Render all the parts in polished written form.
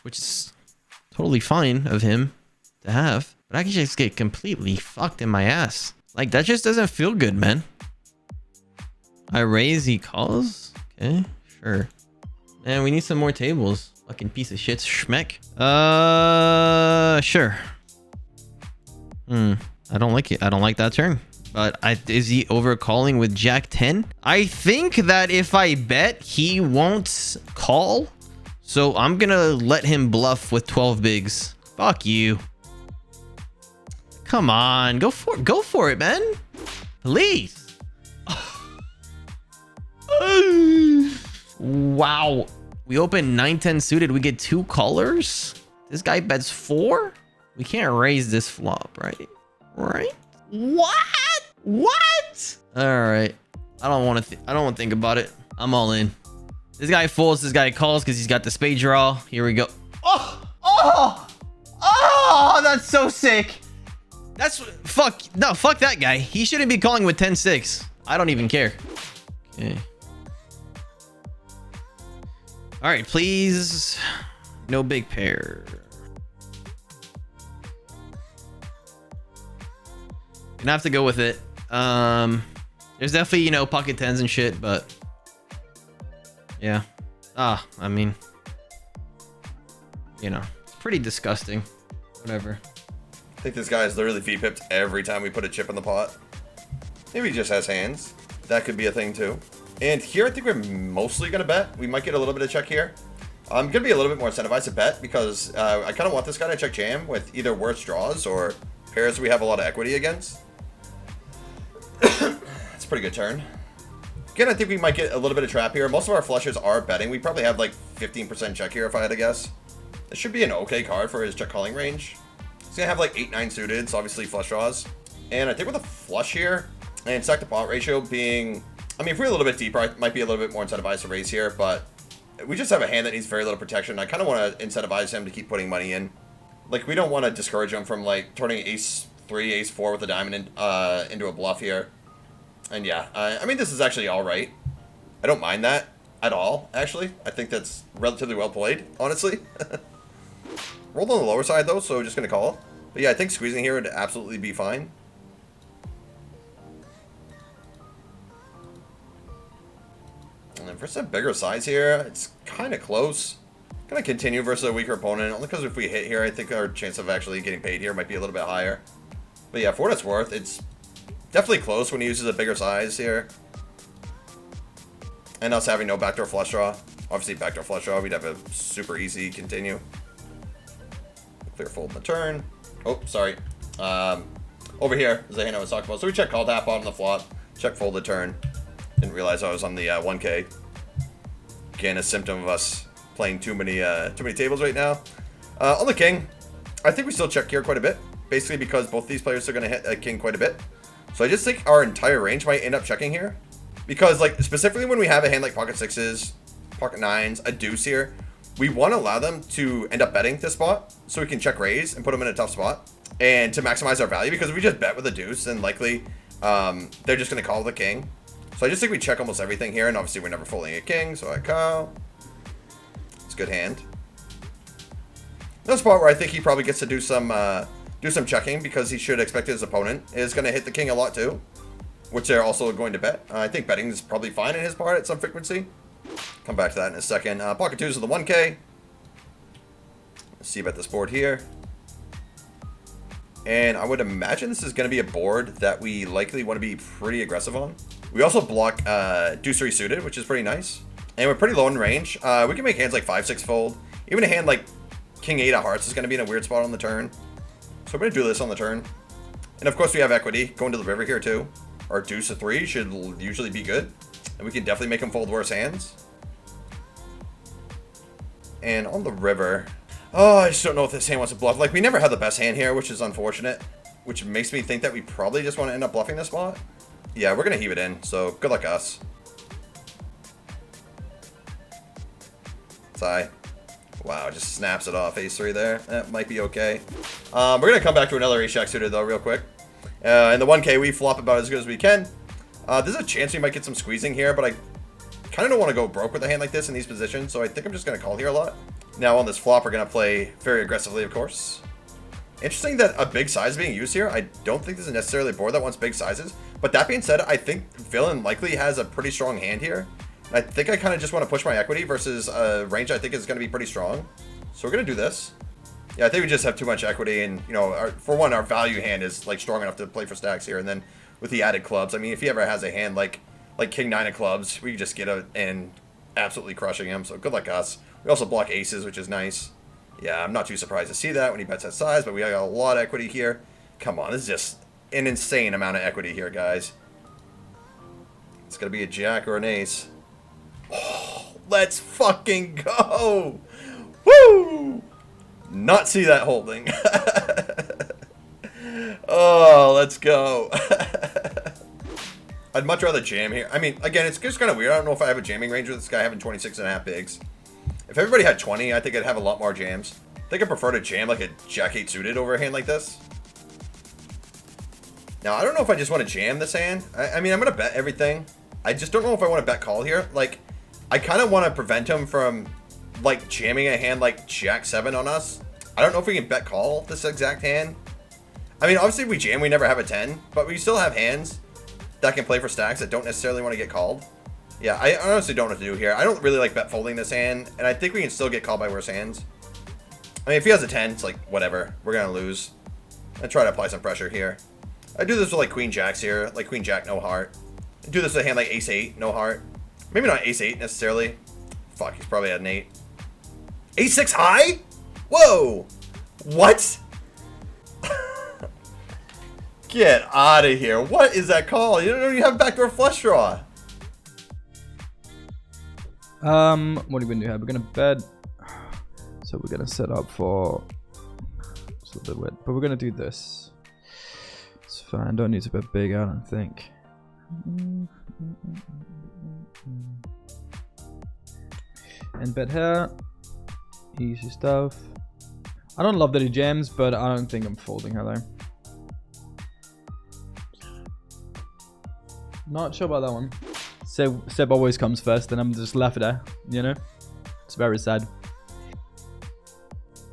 which is totally fine of him to have. But I can just get completely fucked in my ass. Like, that just doesn't feel good, man. I raise, he calls. Okay, sure. Man, we need some more tables. Fucking piece of shit, schmeck. Sure. I don't like it. I don't like that turn. But is he overcalling with Jack 10? I think that if I bet, he won't call. So I'm gonna let him bluff with 12 bigs. Fuck you. Come on, go for it, man. Please. Wow. We open 9-10 suited. We get 2 callers. This guy bets 4. We can't raise this flop, right? Right? What? All right. I don't want to think about it. I'm all in. This guy folds. This guy calls because he's got the spade draw. Here we go. Oh, that's so sick. Fuck that guy. He shouldn't be calling with 10-6. I don't even care. Okay. All right, please. No big pair. Gonna have to go with it. There's definitely, you know, pocket 10s and shit, but yeah. I mean, you know, it's pretty disgusting. Whatever. I think this guy is literally V-pipped every time we put a chip in the pot. Maybe he just has hands. That could be a thing too. And here I think we're mostly going to bet. We might get a little bit of check here. I'm going to be a little bit more incentivized to bet because I kind of want this guy to check jam with either worse draws or pairs we have a lot of equity against. That's a pretty good turn. Again, I think we might get a little bit of trap here. Most of our flushes are betting. We probably have like 15% check here if I had to guess. This should be an okay card for his check calling range. He's going to have like 8-9 suited, so obviously flush draws. And I think with a flush here and stack to pot ratio being... I mean, if we're a little bit deeper, I might be a little bit more incentivized to raise here, but we just have a hand that needs very little protection. I kind of want to incentivize him to keep putting money in. Like, we don't want to discourage him from, like, turning ace 3, ace 4 with a diamond into a bluff here. And yeah, I mean, this is actually all right. I don't mind that at all, actually. I think that's relatively well played, honestly. Rolled on the lower side, though, so just going to call. But yeah, I think squeezing here would absolutely be fine. And then for some bigger size here, it's kind of close. Gonna continue versus a weaker opponent, only because if we hit here, I think our chance of actually getting paid here might be a little bit higher. But yeah, for what it's worth, it's definitely close when he uses a bigger size here. And us having no backdoor flush draw. Obviously, backdoor flush draw, we'd have a super easy continue. Clear fold in the turn. Oh, sorry. Over here is the hand I was talking about. So we check call tap on the flop, check fold the turn. Didn't realize I was on the 1K. Again, a symptom of us playing too many tables right now. On the king, I think we still check here quite a bit. Basically because both these players are going to hit a king quite a bit. So I just think our entire range might end up checking here. Because, like, specifically when we have a hand like pocket 6s, pocket 9s, a deuce here, we want to allow them to end up betting this spot so we can check raise and put them in a tough spot. And to maximize our value, because if we just bet with a deuce, then likely they're just going to call the king. So I just think we check almost everything here, and obviously we're never folding a king, so I call. It's a good hand. Another spot where I think he probably gets to do some checking because he should expect his opponent is going to hit the king a lot too, which they're also going to bet. I think betting is probably fine in his part at some frequency. Come back to that in a second. Pocket 2s of the 1K. Let's see about this board here. And I would imagine this is going to be a board that we likely want to be pretty aggressive on. We also block deuce 3 suited, which is pretty nice. And we're pretty low in range. We can make hands like 5-6 fold. Even a hand like king 8 of hearts is going to be in a weird spot on the turn. So we're going to do this on the turn. And of course we have equity going to the river here too. Our deuce of 3 should usually be good. And we can definitely make him fold worse hands. And on the river... Oh, I just don't know if this hand wants to bluff. Like, we never had the best hand here, which is unfortunate. Which makes me think that we probably just want to end up bluffing this spot. Yeah, we're going to heave it in, so good luck us. Sigh. Wow, just snaps it off ace 3 there. That might be okay. We're going to come back to another ace jack suited, though, real quick. In the 1K, we flop about as good as we can. There's a chance we might get some squeezing here, but I kind of don't want to go broke with a hand like this in these positions, so I think I'm just going to call here a lot. Now on this flop, we're going to play very aggressively, of course. Interesting that a big size is being used here. I don't think this is necessarily a board that wants big sizes. But that being said, I think Villain likely has a pretty strong hand here. I think I kind of just want to push my equity versus a range I think is going to be pretty strong. So we're going to do this. Yeah, I think we just have too much equity. And, you know, for one, our value hand is, like, strong enough to play for stacks here. And then with the added clubs, I mean, if he ever has a hand like King 9 of clubs, we can just get it and absolutely crushing him. So good luck us. We also block aces, which is nice. Yeah, I'm not too surprised to see that when he bets that size, but we got a lot of equity here. Come on, this is just an insane amount of equity here, guys. It's going to be a jack or an ace. Oh, let's fucking go! Woo! Not see that holding. Oh, let's go. I'd much rather jam here. I mean, again, it's just kind of weird. I don't know if I have a jamming range with this guy having 26.5 bigs. If everybody had 20, I think I'd have a lot more jams. I think I prefer to jam like a Jack-8 suited over a hand like this. Now, I don't know if I just want to jam this hand. I mean, I'm going to bet everything. I just don't know if I want to bet call here. Like, I kind of want to prevent him from, like, jamming a hand like Jack-7 on us. I don't know if we can bet call this exact hand. I mean, obviously, if we jam, we never have a 10. But we still have hands that can play for stacks that don't necessarily want to get called. Yeah, I honestly don't know what to do here. I don't really like bet folding this hand, and I think we can still get called by worse hands. I mean, if he has a 10, it's like, whatever. We're going to lose. I try to apply some pressure here. I do this with, like, Queen Jacks here. Like, Queen Jack, no heart. I do this with a hand like Ace-8, no heart. Maybe not Ace-8, necessarily. Fuck, he's probably had an 8. Ace-6 high? Whoa! What? Get out of here. What is that call? You don't even have backdoor flush draw. What are we gonna do here? We're gonna bet. So we're gonna set up for. It's a little bit weird, but we're gonna do this. It's fine. Don't need to bet big, I don't think. And bet here. Easy stuff. I don't love that he jams, but I don't think I'm folding her though. Not sure about that one. Seb always comes first, and I'm just left there, you know? It's very sad.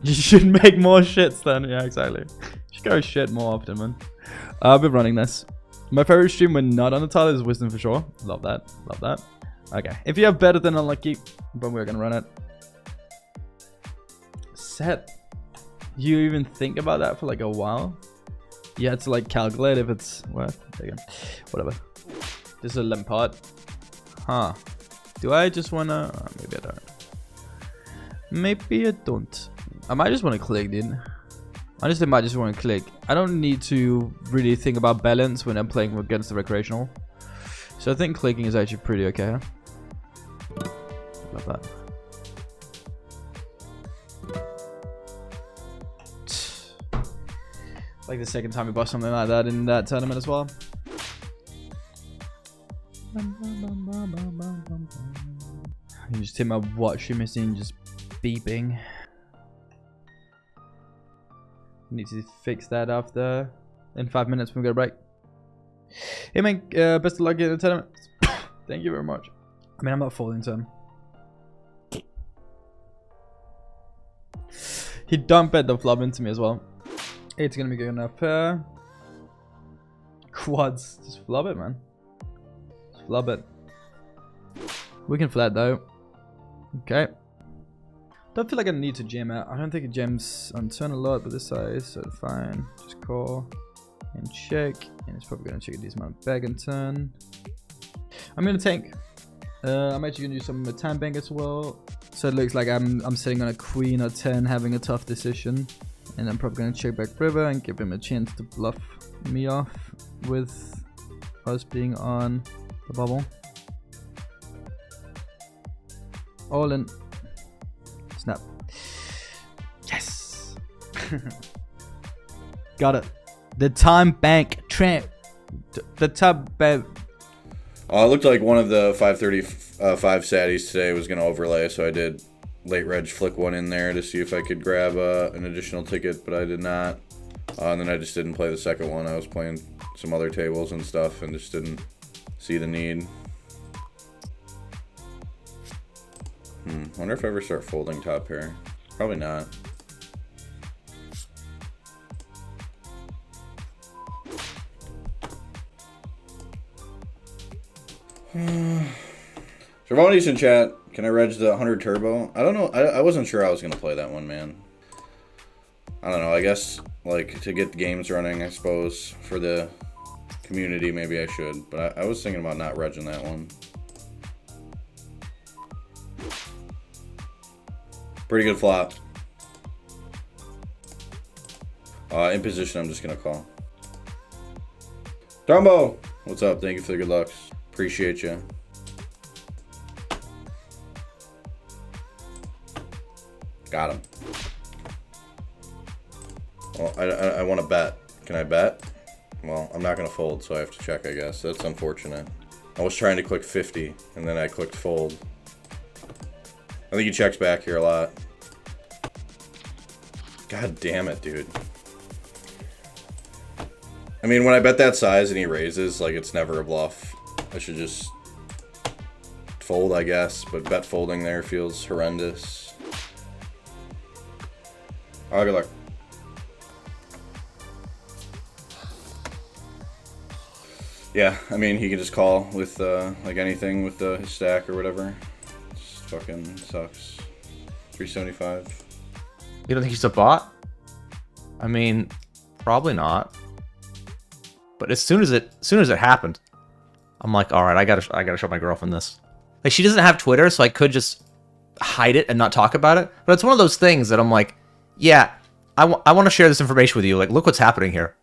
You should make more shits then. Yeah, exactly. You should go shit more often, man. I've been running this. My favorite stream when not on the title is Wisdom for sure. Love that. Love that. Okay. If you have better than unlucky, but we're gonna run it. Set. You even think about that for like a while? You had to like calculate if it's worth. There you go. Whatever. This is a limp pot. Huh. Do I just wanna... maybe I don't. Maybe I don't. I might just want to click, dude. Honestly, I might just want to click. I don't need to really think about balance when I'm playing against the recreational. So I think clicking is actually pretty okay. Love that. Like the second time we bought something like that in that tournament as well. You just hear my washing machine just beeping. Need to fix that after in 5 minutes when we go to break. Hey man, best of luck in the tournament. Thank you very much. I mean, I'm not folding to him. He dumped bet the flop into me as well. It's gonna be good enough. Quads, just flop it, man. Just flop it. We can flat though. Okay. Don't feel like I need to jam out. I don't think it jams on turn a lot, but this size, so fine. Just call and check. And it's probably gonna check a decent amount back and turn. I'm gonna tank. I'm actually gonna do some time bank as well. So it looks like I'm sitting on a queen or 10, having a tough decision. And I'm probably gonna check back river and give him a chance to bluff me off with us being on the bubble. All in. Snap. Yes. Got it. The time bank tramp. The tub bank. It looked like one of the 535 saddies today was going to overlay, so I did late reg flick one in there to see if I could grab an additional ticket, but I did not. And then I just didn't play the second one. I was playing some other tables and stuff and just didn't see the need. Wonder if I ever start folding top pair. Probably not. Cervoni's in chat. Can I reg the 100 turbo? I don't know. I wasn't sure I was going to play that one, man. I don't know. I guess, like, to get games running, I suppose, for the community, maybe I should. But I was thinking about not regging that one. Pretty good flop. In position, I'm just going to call. Dumbo! What's up? Thank you for the good lucks. Appreciate you. Got him. Well, I want to bet. Can I bet? Well, I'm not going to fold, so I have to check, I guess. That's unfortunate. I was trying to click 50, and then I clicked fold. I think he checks back here a lot. God damn it, dude. I mean, when I bet that size and he raises, like, it's never a bluff. I should just fold, I guess, but bet folding there feels horrendous. Oh, good luck. Yeah, I mean, he can just call with, like, anything with his stack or whatever. Just fucking sucks. 375. You don't think he's a bot? I mean, probably not. But as soon as it happened, I'm like, all right, I gotta show my girlfriend this. Like, she doesn't have Twitter, so I could just hide it and not talk about it. But it's one of those things that I'm like, yeah, I want to share this information with you. Like, look what's happening here.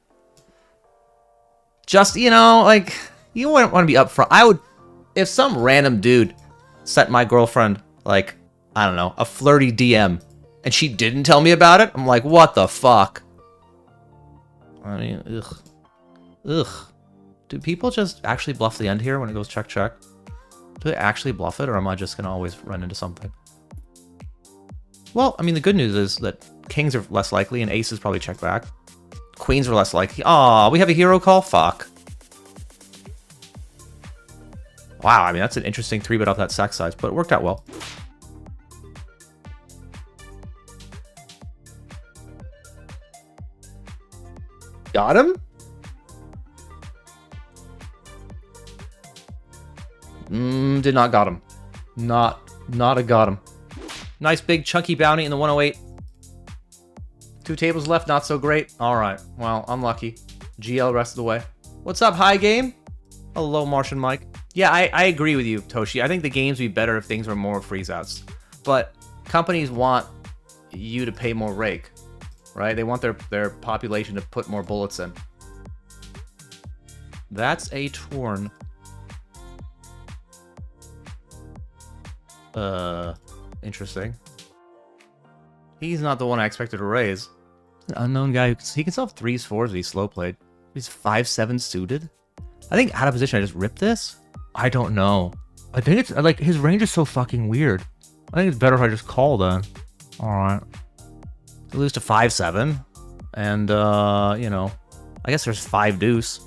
Just, you know, like, you wouldn't want to be upfront. I would, if some random dude sent my girlfriend, like, I don't know, a flirty DM, and she didn't tell me about it, I'm like, what the fuck? I mean, ugh. Ugh. Do people just actually bluff the end here when it goes check, check? Do they actually bluff it, or am I just going to always run into something? Well, I mean, the good news is that kings are less likely, and aces probably check back. Queens are less likely. Aw, we have a hero call? Fuck. Wow, I mean, that's an interesting 3-bet off that sack size, but it worked out well. Got him? Did not got him. Not a got him. Nice big chunky bounty in the 108. 2 tables left, not so great. Alright, well, unlucky. GL rest of the way. What's up, high game? Hello, Martian Mike. Yeah, I agree with you, Toshi. I think the games would be better if things were more freeze-outs. But companies want you to pay more rake, right? They want their population to put more bullets in. That's a torn. Interesting. He's not the one I expected to raise. An unknown guy he can solve 3s, 4s if he's slow played. He's 5-7 suited. I think out of position I just ripped this. I don't know. I think it's like his range is so fucking weird. I think it's better if I just call then. Alright. Lose to 5-7. And you know, I guess there's 5 deuce.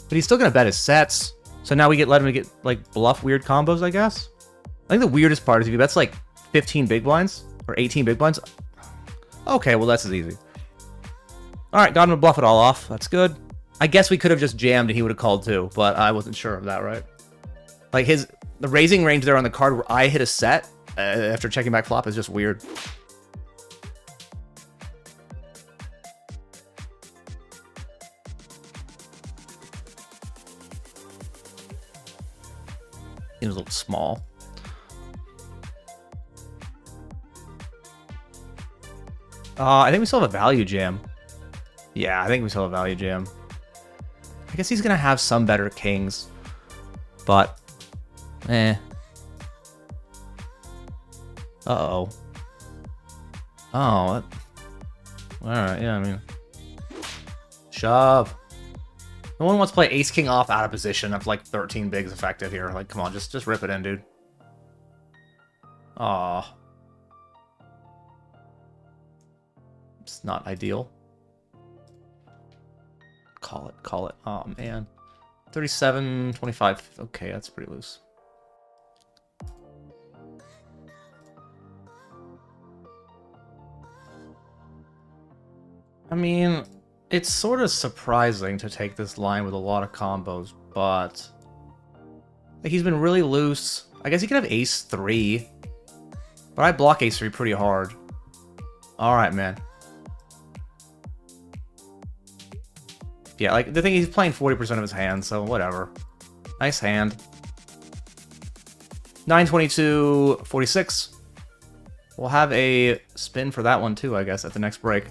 But he's still gonna bet his sets. So now we let him get like bluff weird combos, I guess. I think the weirdest part is if he bets like 15 big blinds or 18 big blinds. Okay, well that's as easy. Alright, got him to bluff it all off. That's good. I guess we could have just jammed and he would have called too, but I wasn't sure of that, right? Like the raising range there on the card where I hit a set after checking back flop is just weird. Seems a little small. I think we still have a value jam. Yeah, I think we still have a value jam. I guess he's gonna have some better kings, but Uh-oh. Oh, all right. Yeah, I mean, shove. No one wants to play ace king off out of position of like 13 bigs effective here. Like, come on, just rip it in, dude. Aw. It's not ideal. Call it. Oh man. 37, 25. Okay, that's pretty loose. I mean, it's sort of surprising to take this line with a lot of combos, but like, he's been really loose. I guess he could have ace 3, but I block ace 3 pretty hard. Alright, man. Yeah, like, the thing he's playing 40% of his hand, so whatever. Nice hand. 922, 46. We'll have a spin for that one too, I guess, at the next break.